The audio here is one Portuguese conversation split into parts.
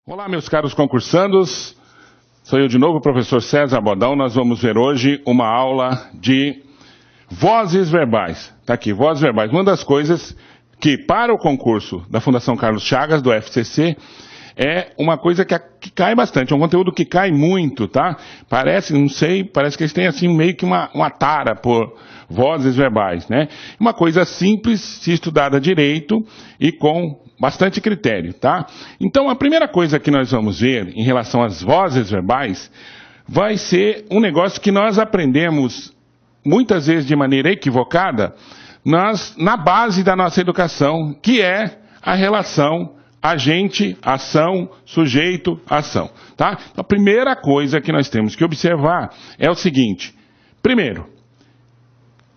Olá, meus caros concursandos, sou eu de novo, o professor César Bodão. Nós vamos ver hoje uma aula de vozes verbais. Está aqui, vozes verbais. Uma das coisas que para o concurso da Fundação Carlos Chagas, do FCC, é uma coisa que cai bastante, é um conteúdo que cai muito, tá? Parece, não sei, parece que eles têm assim meio que uma tara por vozes verbais, né? Uma coisa simples, se estudada direito e com bastante critério, tá? Então, a primeira coisa que nós vamos ver em relação às vozes verbais vai ser um negócio que nós aprendemos muitas vezes de maneira equivocada na base da nossa educação, que é a relação agente, ação, sujeito, ação, tá? A primeira coisa que nós temos que observar é o seguinte: primeiro,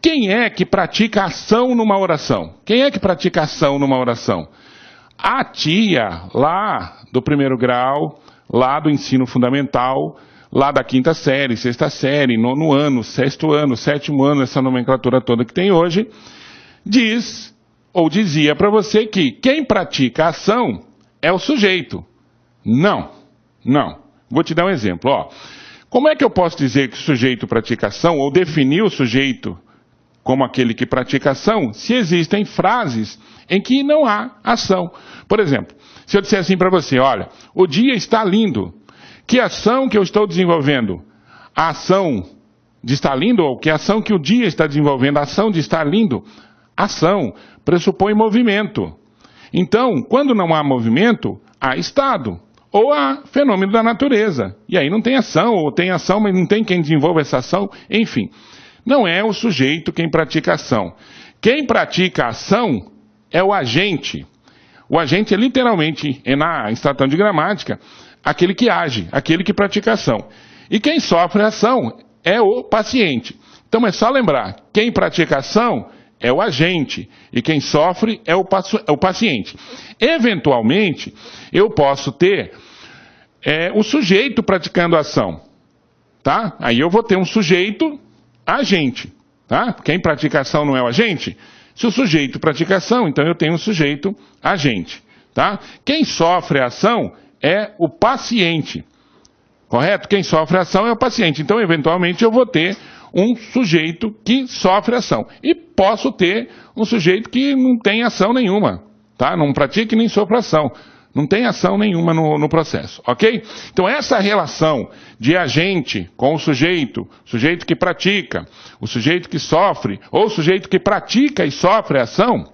quem é que pratica ação numa oração? Quem é que pratica ação numa oração? A tia lá do primeiro grau, lá do ensino fundamental, lá da quinta série, sexta série, nono ano, sexto ano, sétimo ano, essa nomenclatura toda que tem hoje, diz ou dizia para você que quem pratica a ação é o sujeito. Não. Vou te dar um exemplo. Ó. Como é que eu posso dizer que o sujeito pratica ação ou definir o sujeito como aquele que pratica ação, se existem frases em que não há ação? Por exemplo, se eu disser assim para você: olha, o dia está lindo. Que ação que eu estou desenvolvendo? A ação de estar lindo, ou que ação que o dia está desenvolvendo? A ação de estar lindo? Ação pressupõe movimento. Então, quando não há movimento, há estado, ou há fenômeno da natureza. E aí não tem ação, ou tem ação, mas não tem quem desenvolva essa ação, enfim. Não é o sujeito quem pratica a ação. Quem pratica a ação é o agente. O agente é literalmente, na instatação de gramática, aquele que age, aquele que pratica a ação. E quem sofre a ação é o paciente. Então é só lembrar, quem pratica a ação é o agente, e quem sofre é o paciente. Eventualmente, eu posso ter o sujeito praticando a ação. Tá? Aí eu vou ter um sujeito agente. Tá? Quem pratica a ação não é o agente? Se o sujeito pratica a ação, então eu tenho um sujeito agente. Tá? Quem sofre a ação é o paciente. Correto? Quem sofre a ação é o paciente. Então, eventualmente, eu vou ter um sujeito que sofre ação. E posso ter um sujeito que não tem ação nenhuma. Tá? Não pratica e nem sofre ação. Não tem ação nenhuma no processo, ok? Então essa relação de agente com o sujeito que pratica, o sujeito que sofre, ou o sujeito que pratica e sofre a ação,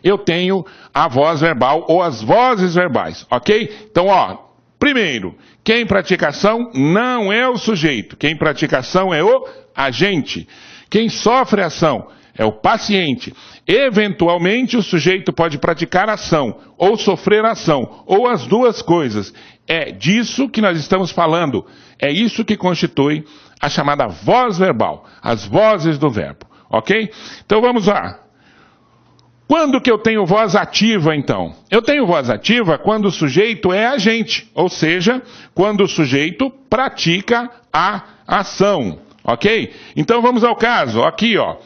eu tenho a voz verbal ou as vozes verbais, ok? Então, ó, primeiro, quem pratica ação não é o sujeito, quem pratica ação é o agente. Quem sofre ação é o paciente. Eventualmente, o sujeito pode praticar ação, ou sofrer ação, ou as duas coisas. É disso que nós estamos falando. É isso que constitui a chamada voz verbal, as vozes do verbo. Ok? Então vamos lá. Quando que eu tenho voz ativa, então? Eu tenho voz ativa quando o sujeito é agente, ou seja, quando o sujeito pratica a ação. Ok? Então vamos ao caso. Aqui, ó.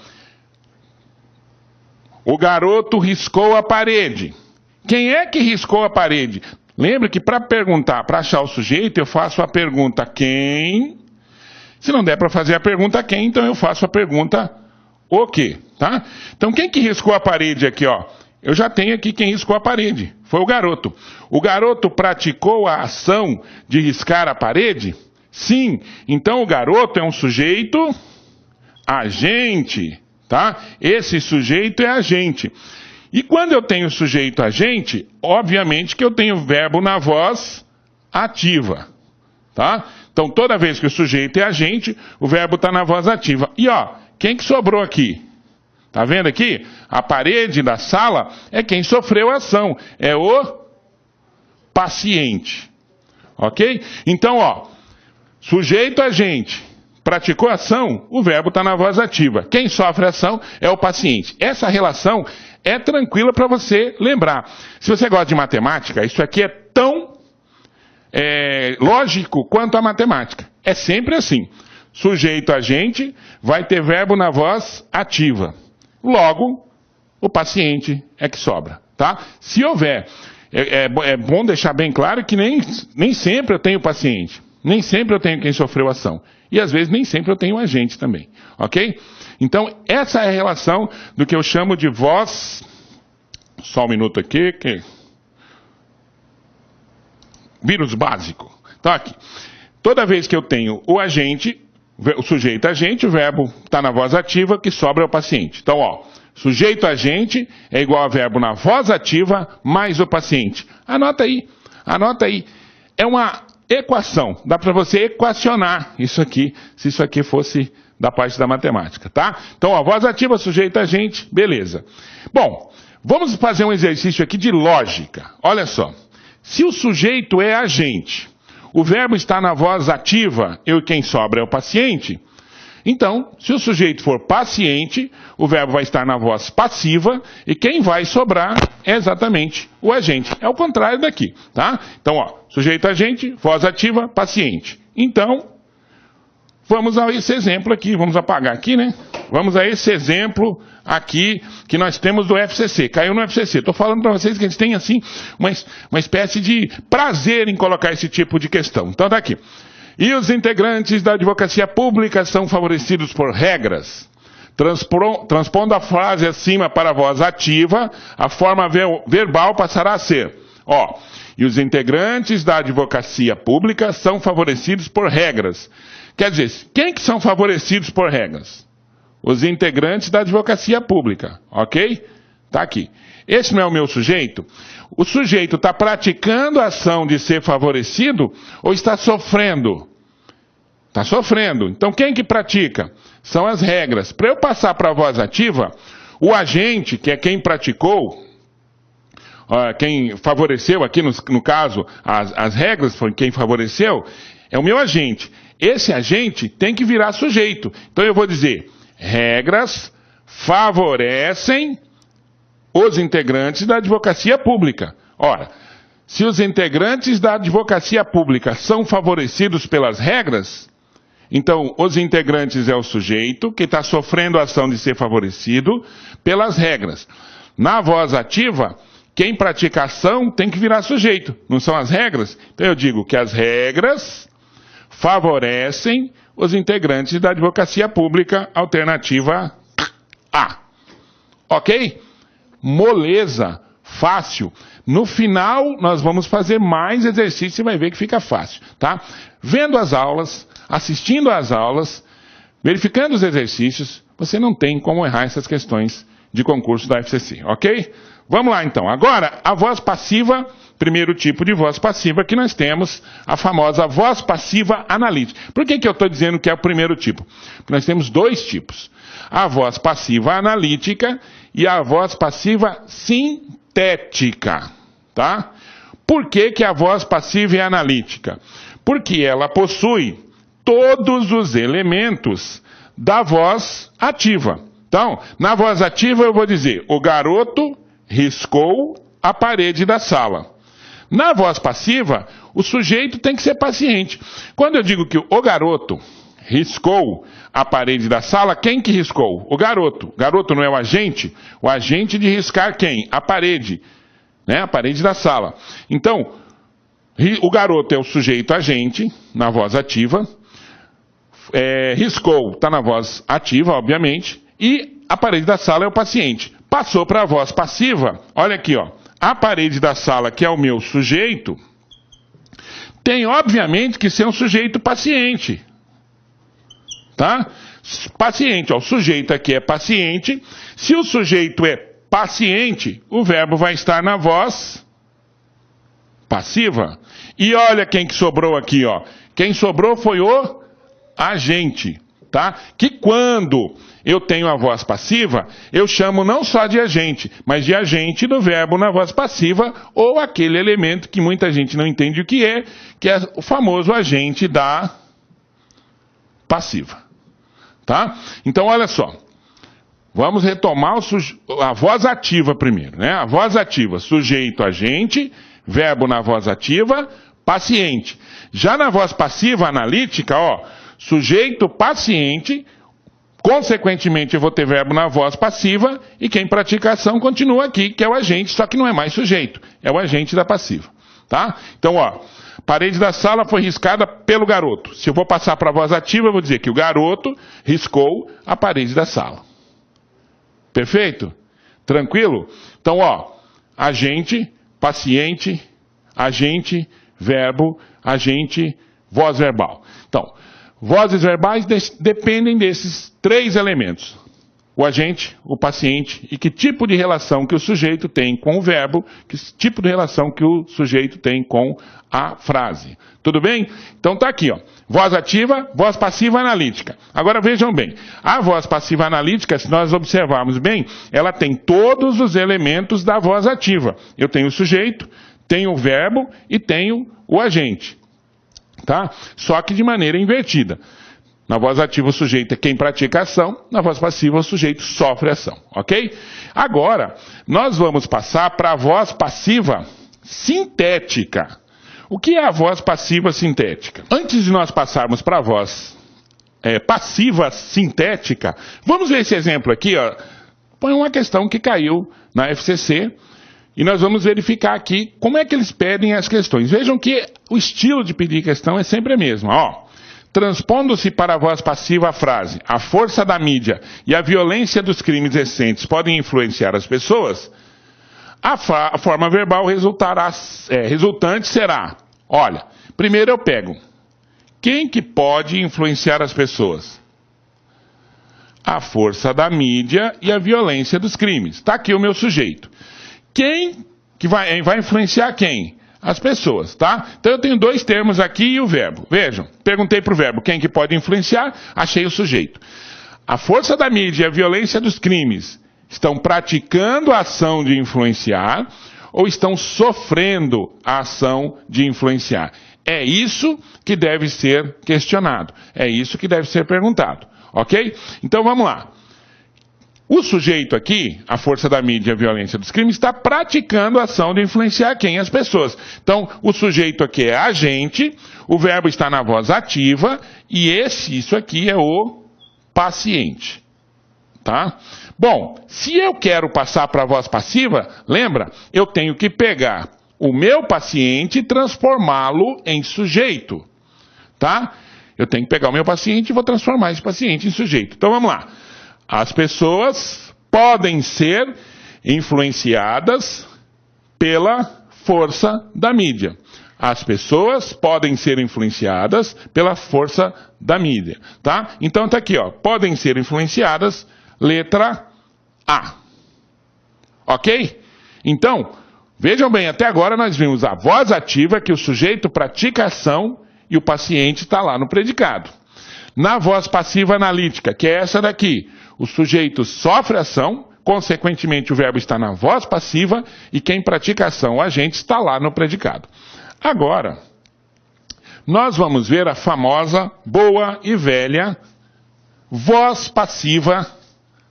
O garoto riscou a parede. Quem é que riscou a parede? Lembre que para perguntar, para achar o sujeito, eu faço a pergunta quem. Se não der para fazer a pergunta quem, então eu faço a pergunta o quê, tá? Então quem que riscou a parede aqui, ó? Eu já tenho aqui quem riscou a parede. Foi o garoto. O garoto praticou a ação de riscar a parede? Sim. Então o garoto é um sujeito agente. Tá? Esse sujeito é agente. E quando eu tenho sujeito agente, obviamente que eu tenho verbo na voz ativa. Tá? Então toda vez que o sujeito é agente, o verbo está na voz ativa. E ó, quem que sobrou aqui? Tá vendo aqui? A parede da sala é quem sofreu a ação. É o paciente. Ok? Então, ó, sujeito agente. Praticou ação, o verbo está na voz ativa. Quem sofre ação é o paciente. Essa relação é tranquila para você lembrar. Se você gosta de matemática, isso aqui é tão lógico quanto a matemática. É sempre assim. Sujeito agente vai ter verbo na voz ativa. Logo, o paciente é que sobra. Tá? Se houver é bom deixar bem claro que nem sempre eu tenho paciente, nem sempre eu tenho quem sofreu ação. E às vezes nem sempre eu tenho agente também, ok? Então, essa é a relação do que eu chamo de voz... Só um minuto aqui, vírus básico. Então, aqui. Toda vez que eu tenho o agente, o sujeito agente, o verbo está na voz ativa, que sobra é o paciente. Então, ó, sujeito agente é igual a verbo na voz ativa mais o paciente. Anota aí, anota aí. É uma equação, dá para você equacionar isso aqui, se isso aqui fosse da parte da matemática, tá? Então, ó, voz ativa, sujeito agente, beleza. Bom, vamos fazer um exercício aqui de lógica. Olha só, se o sujeito é agente, o verbo está na voz ativa e quem sobra é o paciente, então, se o sujeito for paciente, o verbo vai estar na voz passiva e quem vai sobrar é exatamente o agente. É o contrário daqui, tá? Então, ó, sujeito agente, voz ativa, paciente. Então, vamos a esse exemplo aqui, vamos apagar aqui, né? Vamos a esse exemplo aqui que nós temos do FCC. Caiu no FCC. Estou falando para vocês que a gente tem, assim, uma espécie de prazer em colocar esse tipo de questão. Então, tá aqui. E os integrantes da advocacia pública são favorecidos por regras. Transpondo a frase acima para a voz ativa, a forma verbal passará a ser, ó, e os integrantes da advocacia pública são favorecidos por regras. Quer dizer, quem que são favorecidos por regras? Os integrantes da advocacia pública, ok? Tá aqui. Esse não é o meu sujeito? O sujeito está praticando a ação de ser favorecido ou está sofrendo? Está sofrendo. Então quem que pratica? São as regras. Para eu passar para a voz ativa, o agente, que é quem praticou, quem favoreceu aqui no caso, as regras foi quem favoreceu, é o meu agente. Esse agente tem que virar sujeito. Então eu vou dizer, regras favorecem os integrantes da advocacia pública. Ora, se os integrantes da advocacia pública são favorecidos pelas regras, então os integrantes é o sujeito que está sofrendo a ação de ser favorecido pelas regras. Na voz ativa, quem pratica a ação tem que virar sujeito, não são as regras? Então eu digo que as regras favorecem os integrantes da advocacia pública, alternativa A. Ok? Moleza, fácil. No final, nós vamos fazer mais exercício e vai ver que fica fácil, tá? Vendo as aulas, assistindo às aulas, verificando os exercícios, você não tem como errar essas questões de concurso da FCC, ok? Vamos lá então. Agora, a voz passiva, primeiro tipo de voz passiva que nós temos, a famosa voz passiva analítica. Por que eu estou dizendo que é o primeiro tipo? Porque nós temos dois tipos. A voz passiva analítica e a voz passiva sintética, tá? Por que a voz passiva é analítica? Porque ela possui todos os elementos da voz ativa. Então, na voz ativa eu vou dizer, o garoto riscou a parede da sala. Na voz passiva, o sujeito tem que ser paciente. Quando eu digo que o garoto riscou a parede da sala, quem que riscou? O garoto. O garoto não é o agente? O agente de riscar quem? A parede. Né? A parede da sala. Então, o garoto é o sujeito agente, na voz ativa. Riscou, está na voz ativa, obviamente. E a parede da sala é o paciente. Passou para a voz passiva, olha aqui, ó. A parede da sala, que é o meu sujeito, tem obviamente que ser um sujeito paciente. Tá? Paciente, ó, o sujeito aqui é paciente. Se o sujeito é paciente, o verbo vai estar na voz passiva. E olha quem que sobrou aqui, ó. Quem sobrou foi o agente, tá? Que quando eu tenho a voz passiva, eu chamo não só de agente, mas de agente do verbo na voz passiva, ou aquele elemento que muita gente não entende o que é o famoso agente da passiva. Tá? Então, olha só. Vamos retomar a voz ativa primeiro, né? A voz ativa, sujeito, agente, verbo na voz ativa, paciente. Já na voz passiva analítica, ó, sujeito, paciente, Consequentemente, eu vou ter verbo na voz passiva e quem pratica a ação continua aqui, que é o agente, só que não é mais sujeito, é o agente da passiva. Tá? Então, ó, parede da sala foi riscada pelo garoto. Se eu vou passar para a voz ativa, eu vou dizer que o garoto riscou a parede da sala. Perfeito? Tranquilo? Então, ó, agente, paciente, agente, verbo, agente, voz verbal. Então, vozes verbais dependem desses 3 elementos. O agente, o paciente e que tipo de relação que o sujeito tem com o verbo, que tipo de relação que o sujeito tem com a frase. Tudo bem? Então tá aqui, ó. Voz ativa, voz passiva analítica. Agora vejam bem, a voz passiva analítica, se nós observarmos bem, ela tem todos os elementos da voz ativa. Eu tenho o sujeito, tenho o verbo e tenho o agente. Tá? Só que de maneira invertida. Na voz ativa o sujeito é quem pratica a ação, na voz passiva o sujeito sofre a ação, ok? Agora, nós vamos passar para a voz passiva sintética. O que é a voz passiva sintética? Antes de nós passarmos para a voz passiva sintética, vamos ver esse exemplo aqui, ó. Põe uma questão que caiu na FCC e nós vamos verificar aqui como é que eles pedem as questões. Vejam que o estilo de pedir questão é sempre a mesma, ó. Transpondo-se para a voz passiva a frase, a força da mídia e a violência dos crimes recentes podem influenciar as pessoas, a forma verbal resultante será, olha, primeiro eu pego, quem que pode influenciar as pessoas? A força da mídia e a violência dos crimes. Está aqui o meu sujeito. Quem que vai influenciar quem? As pessoas, tá? Então eu tenho 2 termos aqui e o verbo. Vejam, perguntei para o verbo quem que pode influenciar, achei o sujeito. A força da mídia e a violência dos crimes estão praticando a ação de influenciar ou estão sofrendo a ação de influenciar? É isso que deve ser questionado. É isso que deve ser perguntado. Ok? Então vamos lá. O sujeito aqui, a força da mídia e a violência dos crimes, está praticando a ação de influenciar quem? As pessoas. Então, o sujeito aqui é agente, o verbo está na voz ativa, e isso aqui é o paciente. Tá? Bom, se eu quero passar para a voz passiva, lembra? Eu tenho que pegar o meu paciente e transformá-lo em sujeito. Tá? Eu tenho que pegar o meu paciente e vou transformar esse paciente em sujeito. Então, vamos lá. As pessoas podem ser influenciadas pela força da mídia. As pessoas podem ser influenciadas pela força da mídia, tá? Então tá aqui, ó, podem ser influenciadas, letra A. Ok? Então, vejam bem, até agora nós vimos a voz ativa, que o sujeito pratica a ação e o paciente está lá no predicado. Na voz passiva analítica, que é essa daqui, o sujeito sofre ação, consequentemente o verbo está na voz passiva e quem pratica a ação, o agente, está lá no predicado. Agora, nós vamos ver a famosa, boa e velha voz passiva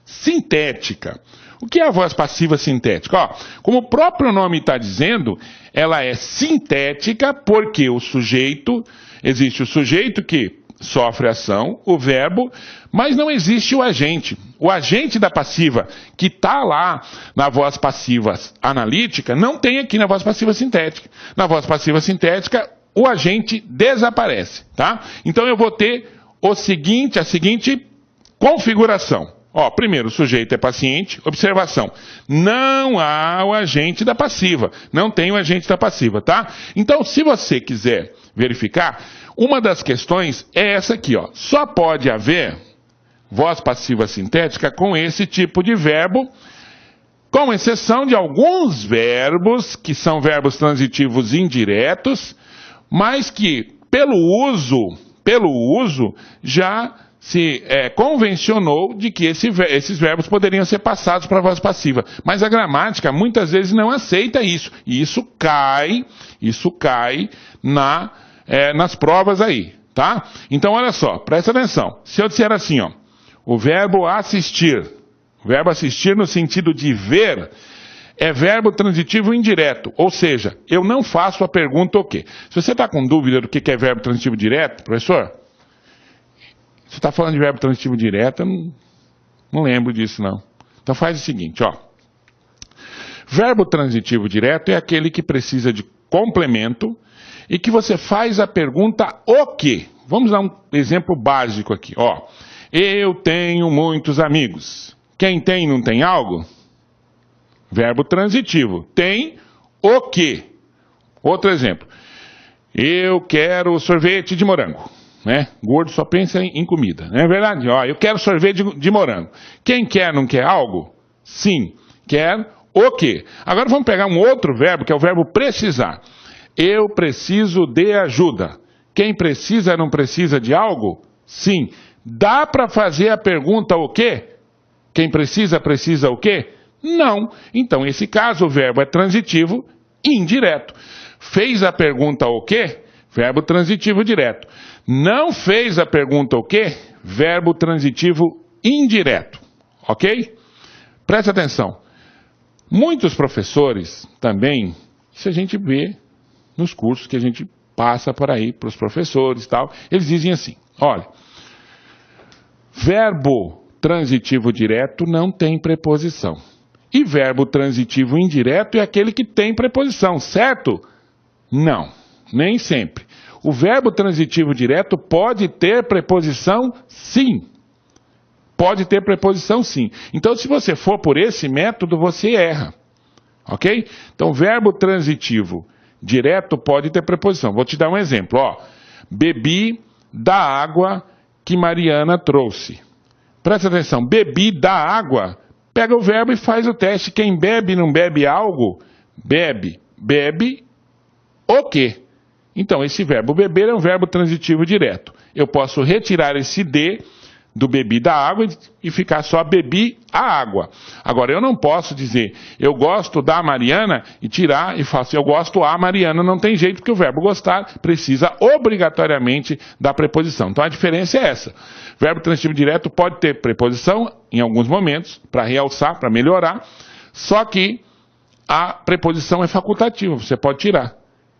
sintética. O que é a voz passiva sintética? Ó, como o próprio nome está dizendo, ela é sintética porque existe o sujeito que sofre ação, o verbo, mas não existe o agente. O agente da passiva, que está lá na voz passiva analítica, não tem aqui na voz passiva sintética. Na voz passiva sintética, o agente desaparece, tá? Então eu vou ter a seguinte configuração. Ó, primeiro, o sujeito é paciente, observação, não há o agente da passiva, não tem o agente da passiva, tá? Então, se você quiser verificar, uma das questões é essa aqui, ó. Só pode haver voz passiva sintética com esse tipo de verbo, com exceção de alguns verbos, que são verbos transitivos indiretos, mas que, pelo uso, já se convencionou de que esses verbos poderiam ser passados para a voz passiva. Mas a gramática muitas vezes não aceita isso. E isso cai nas provas aí, tá? Então, olha só, presta atenção. Se eu disser assim, ó, o verbo assistir no sentido de ver, é verbo transitivo indireto. Ou seja, eu não faço a pergunta o quê? Se você está com dúvida do que é verbo transitivo direto, professor, Você está falando de verbo transitivo direto, eu não lembro disso, não. Então faz o seguinte, ó. Verbo transitivo direto é aquele que precisa de complemento e que você faz a pergunta o quê? Vamos dar um exemplo básico aqui, ó. Eu tenho muitos amigos. Quem tem, não tem algo? Verbo transitivo. Tem o quê? Outro exemplo. Eu quero sorvete de morango. Né? Gordo só pensa em comida. Não é verdade? Ó, eu quero sorvete de morango. Quem quer, não quer algo? Sim. Quer o quê? Agora vamos pegar um outro verbo, que é o verbo precisar. Eu preciso de ajuda. Quem precisa, não precisa de algo? Sim. Dá para fazer a pergunta o quê? Quem precisa, precisa o quê? Não. Então, nesse caso, o verbo é transitivo indireto. Fez a pergunta o quê? Verbo transitivo direto. Não fez a pergunta o quê? Verbo transitivo indireto. Ok? Preste atenção. Muitos professores também, isso a gente vê nos cursos que a gente passa por aí para os professores e tal, eles dizem assim, olha, verbo transitivo direto não tem preposição. E verbo transitivo indireto é aquele que tem preposição, certo? Não, nem sempre. O verbo transitivo direto pode ter preposição, sim. Pode ter preposição, sim. Então, se você for por esse método, você erra. Ok? Então, verbo transitivo direto pode ter preposição. Vou te dar um exemplo. Ó. Bebi da água que Mariana trouxe. Presta atenção. Bebi da água. Pega o verbo e faz o teste. Quem bebe não bebe algo? Bebe. Bebe o quê? Então, esse verbo beber é um verbo transitivo direto. Eu posso retirar esse D do bebi da água e ficar só bebi a água. Agora, eu não posso dizer eu gosto da Mariana e tirar e faço eu gosto a Mariana. Não tem jeito, porque o verbo gostar precisa obrigatoriamente da preposição. Então, a diferença é essa. Verbo transitivo direto pode ter preposição em alguns momentos, para realçar, para melhorar, só que a preposição é facultativa, você pode tirar.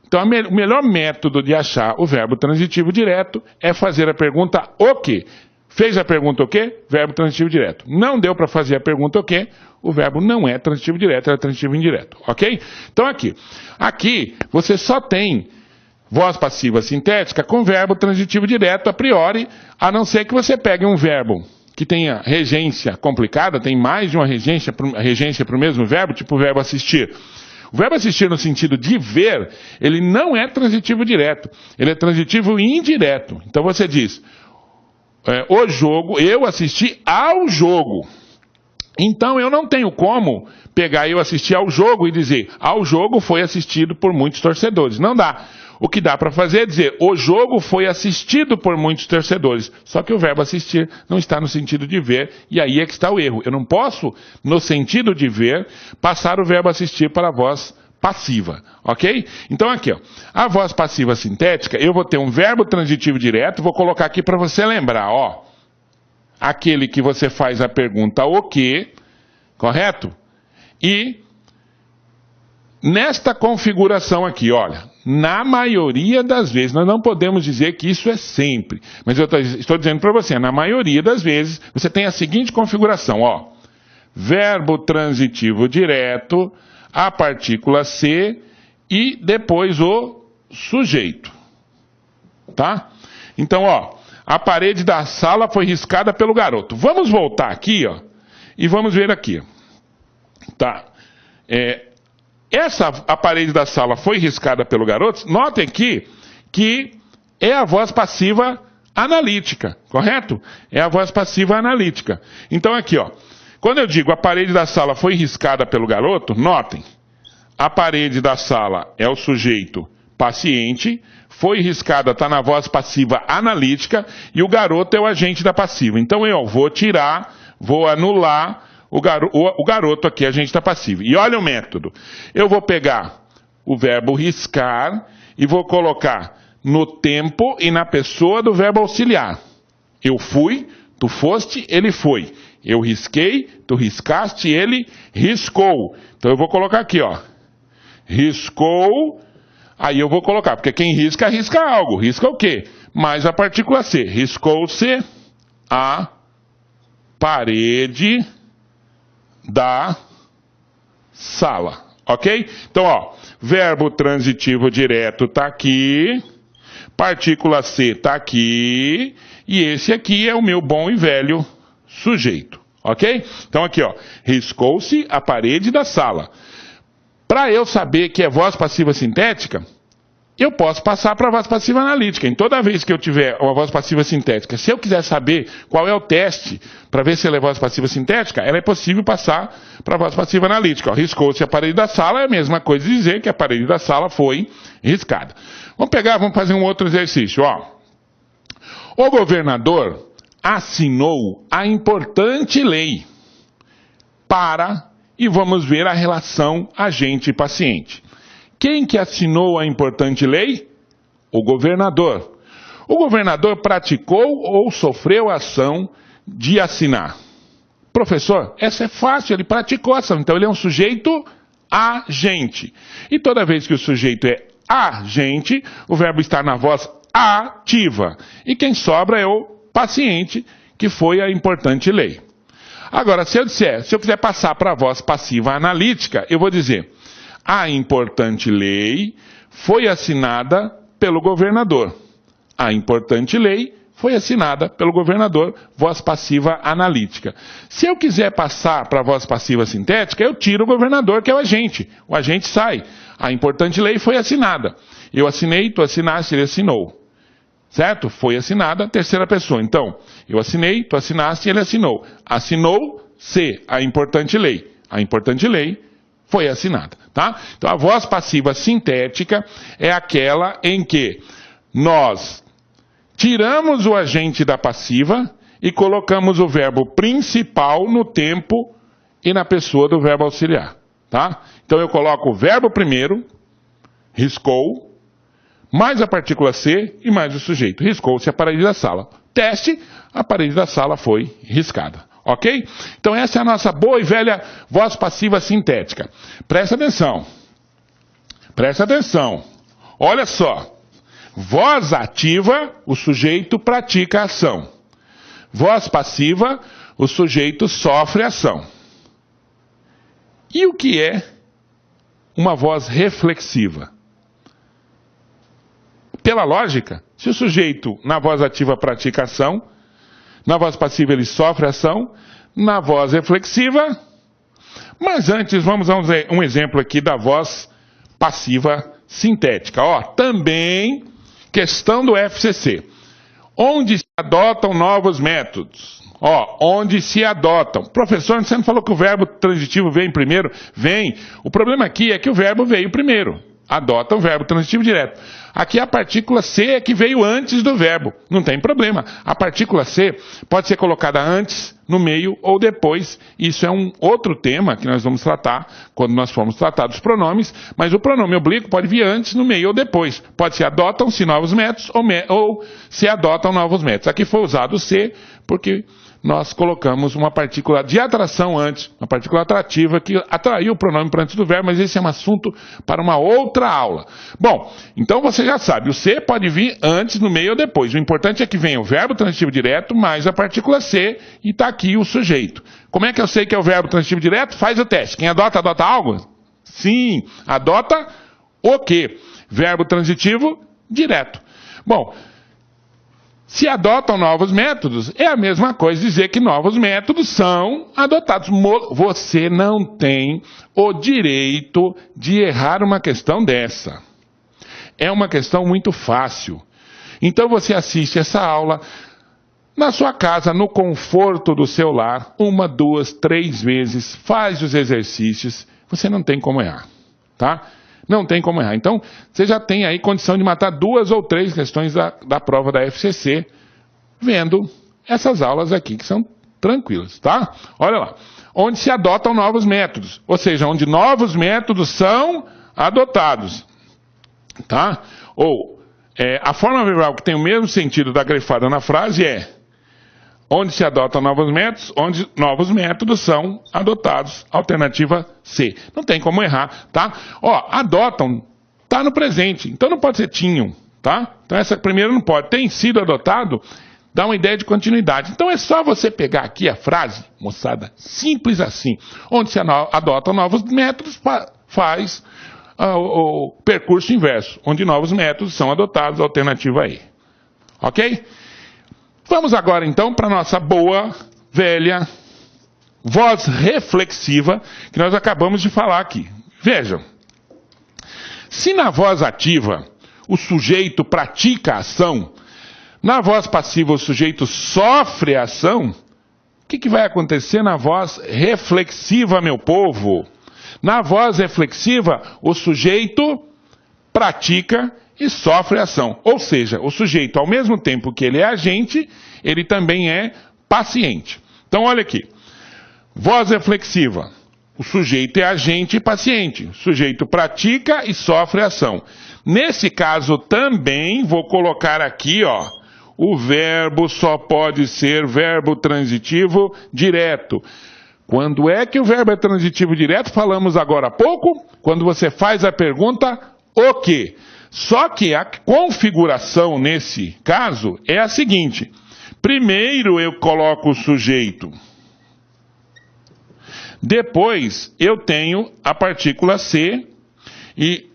Então, o melhor método de achar o verbo transitivo direto é fazer a pergunta o quê? Fez a pergunta o quê? Verbo transitivo direto. Não deu para fazer a pergunta o quê? O verbo não é transitivo direto, é transitivo indireto. Ok? Então, aqui você só tem voz passiva sintética com verbo transitivo direto a priori, a não ser que você pegue um verbo que tenha regência complicada, tem mais de uma regência para o mesmo verbo, tipo o verbo assistir. O verbo assistir no sentido de ver, ele não é transitivo direto, ele é transitivo indireto. Então você diz, o jogo, eu assisti ao jogo. Então eu não tenho como pegar eu assistir ao jogo e dizer, ao jogo foi assistido por muitos torcedores. Não dá. O que dá para fazer é dizer, o jogo foi assistido por muitos torcedores. Só que o verbo assistir não está no sentido de ver, e aí é que está o erro. Eu não posso, no sentido de ver, passar o verbo assistir para a voz passiva, ok? Então aqui, ó, a voz passiva sintética, eu vou ter um verbo transitivo direto, vou colocar aqui para você lembrar, ó. Aquele que você faz a pergunta o quê, correto? E nesta configuração aqui, olha, na maioria das vezes, nós não podemos dizer que isso é sempre, mas eu estou dizendo para você, na maioria das vezes, você tem a seguinte configuração, ó, verbo transitivo direto, a partícula C e depois o sujeito, tá? Então, ó, a parede da sala foi riscada pelo garoto. Vamos voltar aqui, ó, e vamos ver aqui, tá? A parede da sala foi riscada pelo garoto. Notem aqui que é a voz passiva analítica, correto? É a voz passiva analítica. Então aqui, ó, quando eu digo a parede da sala foi riscada pelo garoto, notem, a parede da sala é o sujeito paciente, foi riscada, está na voz passiva analítica, e o garoto é o agente da passiva. Então eu vou tirar, vou anular o garoto aqui, agente da passiva. E olha o método. Eu vou pegar o verbo riscar e vou colocar no tempo e na pessoa do verbo auxiliar. Eu fui, tu foste, ele foi. Eu risquei, tu riscaste, ele riscou. Então eu vou colocar aqui, ó. Riscou, aí eu vou colocar, porque quem risca, risca algo. Risca o quê? Mais a partícula C. Riscou-se a parede da sala, ok? Então, ó, verbo transitivo direto tá aqui, partícula C tá aqui, e esse aqui é o meu bom e velho sujeito, ok? Então aqui, ó, riscou-se a parede da sala. Para eu saber que é voz passiva sintética, eu posso passar para a voz passiva analítica. Em toda vez que eu tiver uma voz passiva sintética, se eu quiser saber qual é o teste para ver se ela é voz passiva sintética, ela é possível passar para a voz passiva analítica. Ó, riscou-se a parede da sala, é a mesma coisa de dizer que a parede da sala foi riscada. Vamos fazer um outro exercício. Ó. O governador assinou a importante lei e vamos ver a relação agente e paciente. Quem que assinou a importante lei? O governador. O governador praticou ou sofreu a ação de assinar? Professor, essa é fácil, ele praticou a ação, então ele é um sujeito agente. E toda vez que o sujeito é agente, o verbo está na voz ativa. E quem sobra é o paciente, que foi a importante lei. Agora, se eu quiser passar para a voz passiva analítica, eu vou dizer: a importante lei foi assinada pelo governador. A importante lei foi assinada pelo governador, voz passiva analítica. Se eu quiser passar para a voz passiva sintética, eu tiro o governador, que é o agente. O agente sai. A importante lei foi assinada. Eu assinei, tu assinaste, ele assinou. Certo? Foi assinada, terceira pessoa. Então, eu assinei, tu assinaste, ele assinou. Assinou-se a importante lei. A importante lei foi assinada, tá? Então, a voz passiva sintética é aquela em que nós tiramos o agente da passiva e colocamos o verbo principal no tempo e na pessoa do verbo auxiliar, tá? Então, eu coloco o verbo primeiro, riscou, mais a partícula C e mais o sujeito. Riscou-se a parede da sala. Teste, a parede da sala foi riscada. Ok? Então essa é a nossa boa e velha voz passiva sintética. Presta atenção. Presta atenção. Olha só. Voz ativa, o sujeito pratica a ação. Voz passiva, o sujeito sofre a ação. E o que é uma voz reflexiva? Pela lógica, se o sujeito na voz ativa pratica ação, na voz passiva ele sofre ação, na voz reflexiva. Mas antes vamos a um exemplo aqui da voz passiva sintética. Ó, também questão do FCC. Onde se adotam novos métodos? Ó, onde se adotam. Professor, você não falou que o verbo transitivo vem primeiro? Vem. O problema aqui é que o verbo veio primeiro. Adota o verbo transitivo direto. Aqui a partícula C é que veio antes do verbo. Não tem problema. A partícula C pode ser colocada antes, no meio ou depois. Isso é um outro tema que nós vamos tratar quando nós formos tratar dos pronomes. Mas o pronome oblíquo pode vir antes, no meio ou depois. Pode ser adotam-se novos métodos ou se adotam novos métodos. Aqui foi usado o C porque nós colocamos uma partícula de atração antes, uma partícula atrativa que atraiu o pronome para antes do verbo, mas esse é um assunto para uma outra aula. Bom, então você já sabe, o C pode vir antes, no meio ou depois. O importante é que venha o verbo transitivo direto mais a partícula C e está aqui o sujeito. Como é que eu sei que é o verbo transitivo direto? Faz o teste. Quem adota, adota algo? Sim, adota o quê? Verbo transitivo direto. Bom, se adotam novos métodos, é a mesma coisa dizer que novos métodos são adotados. Você não tem o direito de errar uma questão dessa. É uma questão muito fácil. Então você assiste essa aula na sua casa, no conforto do seu lar, 1, 2, 3 vezes, faz os exercícios, você não tem como errar, tá? Não tem como errar. Então, você já tem aí condição de matar 2 ou 3 questões da prova da FCC, vendo essas aulas aqui, que são tranquilas, tá? Olha lá. Onde se adotam novos métodos, ou seja, onde novos métodos são adotados, tá? Ou, a forma verbal que tem o mesmo sentido da grifada na frase é onde se adotam novos métodos, onde novos métodos são adotados. Alternativa C. Não tem como errar, tá? Ó, adotam, tá no presente, então não pode ser tinham, tá? Então essa primeira não pode. Tem sido adotado, Dá uma ideia de continuidade. Então é só você pegar aqui a frase, moçada, simples assim, onde se adota novos métodos, faz o percurso inverso, onde novos métodos são adotados, alternativa E. Ok? Vamos agora então para a nossa boa, velha voz reflexiva, que nós acabamos de falar aqui. Vejam, se na voz ativa o sujeito pratica a ação, na voz passiva o sujeito sofre a ação, o que vai acontecer na voz reflexiva, meu povo? Na voz reflexiva, o sujeito pratica e sofre a ação. Ou seja, o sujeito, ao mesmo tempo que ele é agente, ele também é paciente. Então, olha aqui. Voz reflexiva. O sujeito é agente e paciente. O sujeito pratica e sofre a ação. Nesse caso também, vou colocar aqui, ó, o verbo só pode ser verbo transitivo direto. Quando é que o verbo é transitivo direto? Falamos agora há pouco, quando você faz a pergunta, o quê? Só que a configuração nesse caso é a seguinte. Primeiro eu coloco o sujeito. Depois eu tenho a partícula ser e,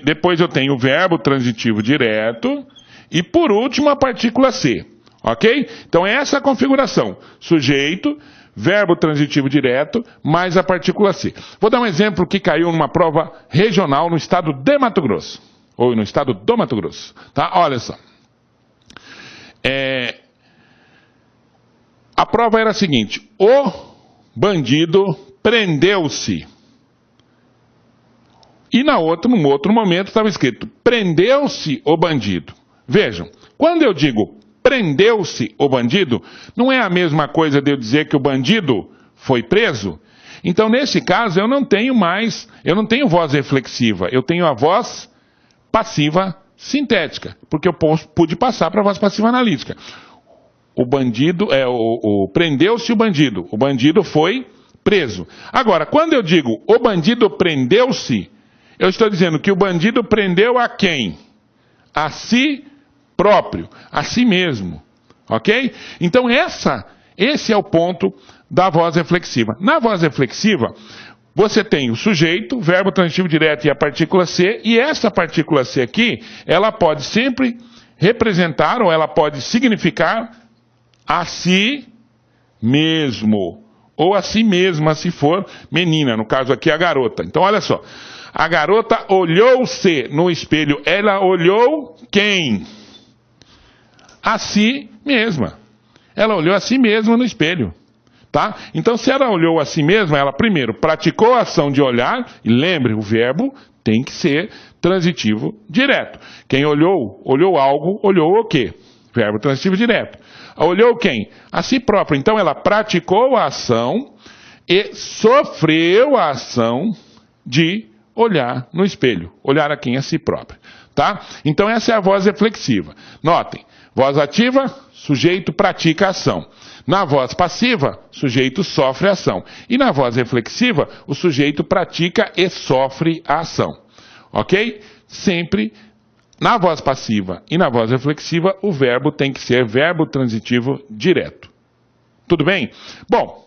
depois eu tenho o verbo transitivo direto e por último a partícula ser, ok? Então é essa a configuração, sujeito, verbo transitivo direto, mais a partícula ser. Vou dar um exemplo que caiu numa prova regional no estado de Mato Grosso, ou no estado do Mato Grosso, tá? Olha só. A prova era a seguinte, o bandido prendeu-se. E num outro momento estava escrito, prendeu-se o bandido. Vejam, quando eu digo prendeu-se o bandido, não é a mesma coisa de eu dizer que o bandido foi preso? Então, nesse caso, eu não tenho voz reflexiva, eu tenho a voz passiva sintética, porque eu pude passar para a voz passiva analítica. O bandido, prendeu-se o bandido foi preso. Agora, quando eu digo o bandido prendeu-se, eu estou dizendo que o bandido prendeu a quem? A si próprio, a si mesmo. Ok? Então esse é o ponto da voz reflexiva. Na voz reflexiva, você tem o sujeito, o verbo transitivo direto e a partícula ser, e essa partícula ser aqui, ela pode sempre representar, ou ela pode significar a si mesmo, ou a si mesma, se for menina, no caso aqui a garota. Então olha só, a garota olhou-se no espelho, ela olhou quem? A si mesma. Ela olhou a si mesma no espelho. Tá? Então, se ela olhou a si mesma, ela primeiro praticou a ação de olhar, e lembre, o verbo tem que ser transitivo direto. Quem olhou algo, olhou o quê? Verbo transitivo direto. Olhou quem? A si próprio. Então, ela praticou a ação e sofreu a ação de olhar no espelho. Olhar a quem? A si próprio. Tá? Então, essa é a voz reflexiva. Notem, voz ativa, sujeito pratica a ação. Na voz passiva, sujeito sofre a ação. E na voz reflexiva, o sujeito pratica e sofre a ação. Ok? Sempre na voz passiva e na voz reflexiva, o verbo tem que ser verbo transitivo direto. Tudo bem? Bom,